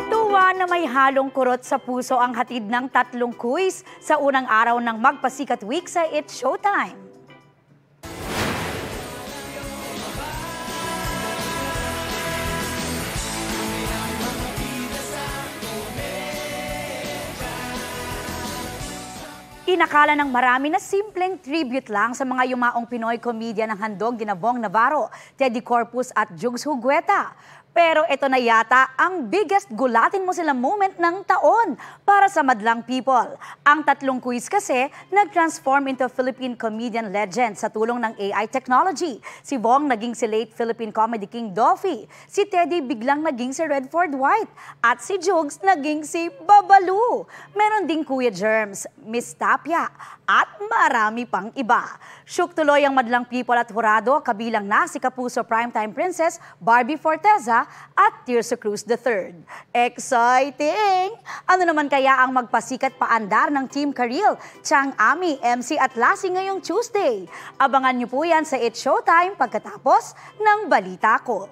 Tuwa na may halong kurot sa puso ang hatid ng tatlong quiz sa unang araw ng Magpasikat Week sa It's Showtime. Inakala ng marami na simpleng tribute lang sa mga yumaong Pinoy comedian ng handog gina Bong Navarro, Teddy Corpus at Jugs Hugueta. Pero ito na yata ang biggest gulatin mo sila moment ng taon para sa madlang people. Ang tatlong quiz kasi nag-transform into Philippine comedian legend sa tulong ng AI technology. Si Bong naging si late Philippine comedy king Dolphy. Si Teddy biglang naging si Redford White. At si Jugs naging si Babalu. Meron ding Kuya Germs, Miss Tapia, at marami pang iba. Shook tuloy ang madlang people at hurado, kabilang na si Kapuso Primetime Princess Barbie Forteza at Tirso Cruz III. Exciting! Ano naman kaya ang magpasikat paandar ng Team Karil, Chang Ami, MC at Lassie ngayong Tuesday? Abangan niyo po yan sa It's Showtime pagkatapos ng Balita Ko.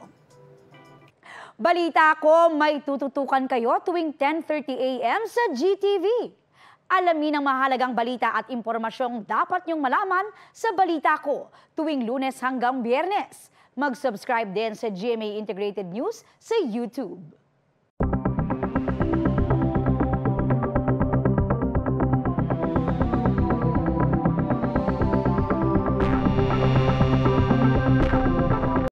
Balita Ko, may tututukan kayo tuwing 10:30 a.m. sa GTV. Alamin ang mahalagang balita at impormasyong dapat niyong malaman sa Balita Ko tuwing Lunes hanggang Biyernes. Mag-subscribe din sa GMA Integrated News sa YouTube.